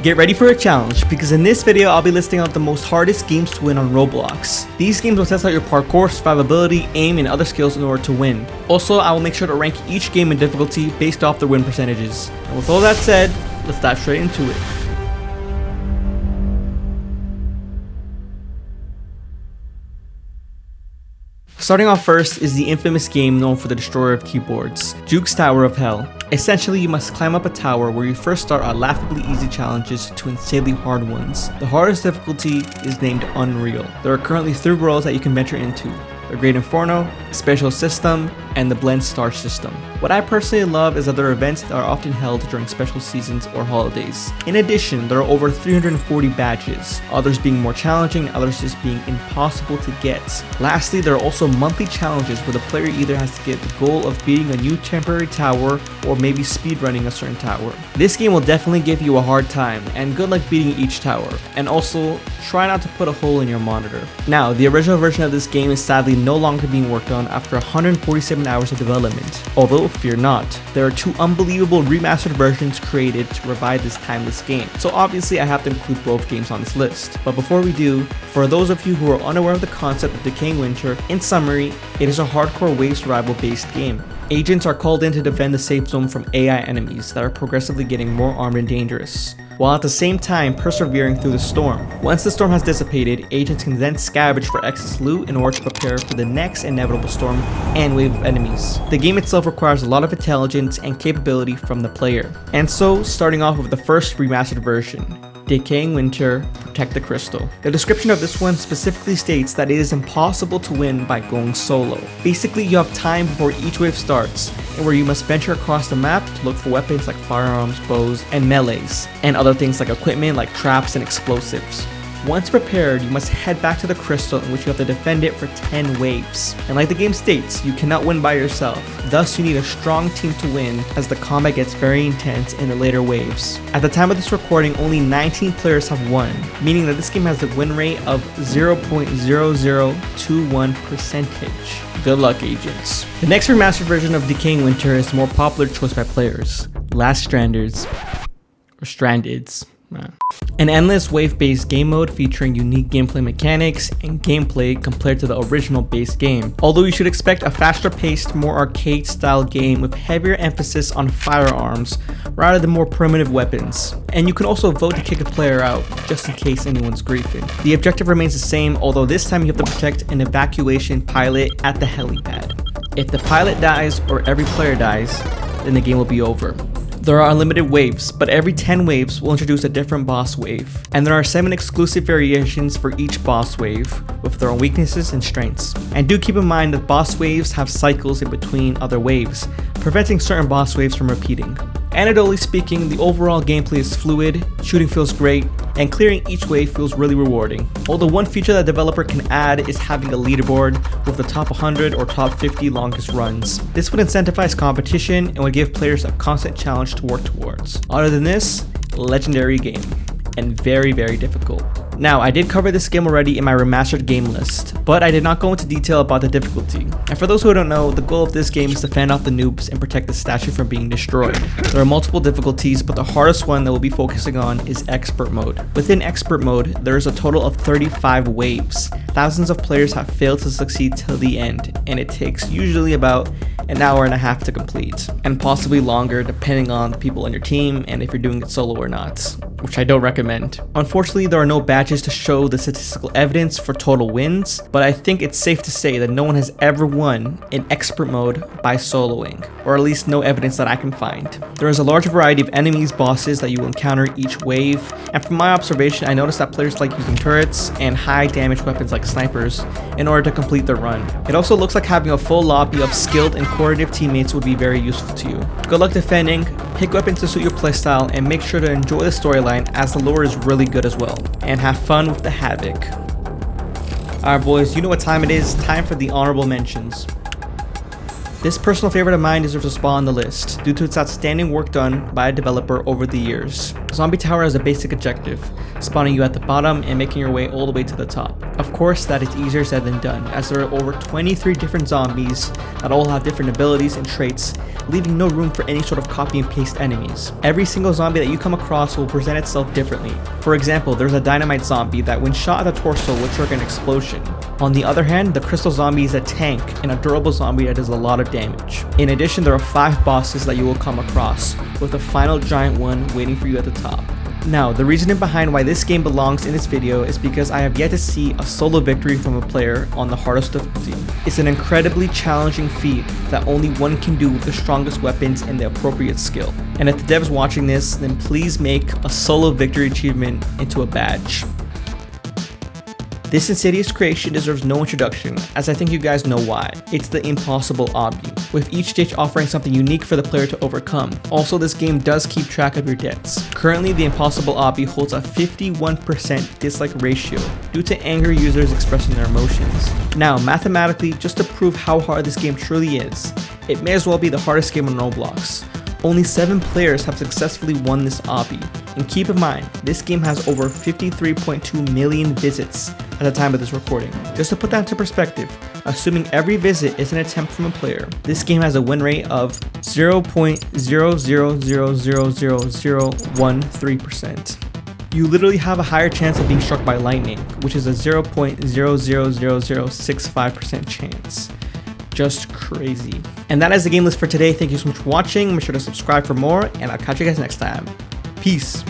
Get ready for a challenge, because in this video I'll be listing out the most hardest games to win on Roblox. These games will test out your parkour, survivability, aim, and other skills in order to win. Also, I will make sure to rank each game in difficulty based off their win percentages. And with all that said, let's dive straight into it. Starting off first is the infamous game known for the destroyer of keyboards, Juke's Tower of Hell. Essentially, you must climb up a tower where you first start on laughably easy challenges to insanely hard ones. The hardest difficulty is named Unreal. There are currently 3 worlds that you can venture into: the Great Inferno, Special System, and the Blend Star System. What I personally love is that there are events that are often held during special seasons or holidays. In addition, there are over 340 badges, others being more challenging, others just being impossible to get. Lastly, there are also monthly challenges where the player either has to get the goal of beating a new temporary tower or maybe speedrunning a certain tower. This game will definitely give you a hard time, and good luck beating each tower. And also, try not to put a hole in your monitor. Now, the original version of this game is sadly no longer being worked on after 147 hours of development. Although, fear not, there are 2 unbelievable remastered versions created to revive this timeless game. So obviously I have to include both games on this list. But before we do, for those of you who are unaware of the concept of Decaying Winter, in summary, it is a hardcore wave survival based game. Agents are called in to defend the safe zone from AI enemies that are progressively getting more armed and dangerous, while at the same time persevering through the storm. Once the storm has dissipated, agents can then scavenge for excess loot in order to prepare for the next inevitable storm and wave of enemies. The game itself requires a lot of intelligence and capability from the player. And so, starting off with the first remastered version, Decaying Winter, Protect the Crystal. The description of this one specifically states that it is impossible to win by going solo. Basically, you have time before each wave starts, and where you must venture across the map to look for weapons like firearms, bows, and melees, and other things like equipment like traps and explosives. Once prepared, you must head back to the crystal, in which you have to defend it for 10 waves. And like the game states, you cannot win by yourself. Thus, you need a strong team to win, as the combat gets very intense in the later waves. At the time of this recording, only 19 players have won, meaning that this game has a win rate of 0.0021%. Good luck, agents. The next remastered version of Decaying Winter is the more popular choice by players, Last Strandeds, or Strandeds. An endless wave-based game mode featuring unique gameplay mechanics and gameplay compared to the original base game. Although you should expect a faster-paced, more arcade-style game with heavier emphasis on firearms rather than more primitive weapons. And you can also vote to kick a player out, just in case anyone's griefing. The objective remains the same, although this time you have to protect an evacuation pilot at the helipad. If the pilot dies or every player dies, then the game will be over. There are unlimited waves, but every 10 waves will introduce a different boss wave. And there are 7 exclusive variations for each boss wave, with their own weaknesses and strengths. And do keep in mind that boss waves have cycles in between other waves, preventing certain boss waves from repeating. Anecdotally speaking, the overall gameplay is fluid, shooting feels great, and clearing each wave feels really rewarding. Although one feature that developer can add is having a leaderboard with the top 100 or top 50 longest runs. This would incentivize competition and would give players a constant challenge to work towards. Other than this, legendary game, and very difficult. Now, I did cover this game already in my remastered game list, but I did not go into detail about the difficulty. And for those who don't know, the goal of this game is to fend off the noobs and protect the statue from being destroyed. There are multiple difficulties, but the hardest one that we'll be focusing on is Expert Mode. Within Expert Mode, there is a total of 35 waves. Thousands of players have failed to succeed till the end, and it takes usually about an hour and a half to complete, and possibly longer depending on the people on your team and if you're doing it solo or not, which I don't recommend. Unfortunately, there are no badges to show the statistical evidence for total wins, but I think it's safe to say that no one has ever won in Expert Mode by soloing, or at least no evidence that I can find. There is a large variety of enemies, bosses that you will encounter each wave, and from my observation, I noticed that players like using turrets and high damage weapons like snipers in order to complete their run. It also looks like having a full lobby of skilled and coordinative teammates would be very useful to you. Good luck defending, pick weapons to suit your playstyle, and make sure to enjoy the storyline, as the lore is really good as well, and have fun with the havoc. Alright boys, you know what time it is, time for the honorable mentions. This personal favorite of mine deserves a spot on the list due to its outstanding work done by a developer over the years. Zombie Tower has a basic objective, spawning you at the bottom and making your way all the way to the top. Of course, that is easier said than done, as there are over 23 different zombies that all have different abilities and traits, leaving no room for any sort of copy and paste enemies. Every single zombie that you come across will present itself differently. For example, there's a dynamite zombie that when shot at the torso will trigger an explosion. On the other hand, the crystal zombie is a tank and a durable zombie that does a lot of damage. In addition, there are 5 bosses that you will come across, with a final giant one waiting for you at the top. Now, the reasoning behind why this game belongs in this video is because I have yet to see a solo victory from a player on the hardest difficulty. It's an incredibly challenging feat that only one can do with the strongest weapons and the appropriate skill. And if the devs watching this, then please make a solo victory achievement into a badge. This insidious creation deserves no introduction, as I think you guys know why. It's the impossible Obby, with each stage offering something unique for the player to overcome. Also, this game does keep track of your deaths. Currently, the impossible Obby holds a 51% dislike ratio due to angry users expressing their emotions. Now, mathematically, just to prove how hard this game truly is, it may as well be the hardest game on Roblox. Only 7 players have successfully won this Obby, and keep in mind, this game has over 53.2 million visits at the time of this recording. Just to put that into perspective, assuming every visit is an attempt from a player, this game has a win rate of 0.0000013%. You literally have a higher chance of being struck by lightning, which is a 0.00065% chance. Just crazy. And that is the game list for today. Thank you so much for watching. Make sure to subscribe for more, and I'll catch you guys next time. Peace.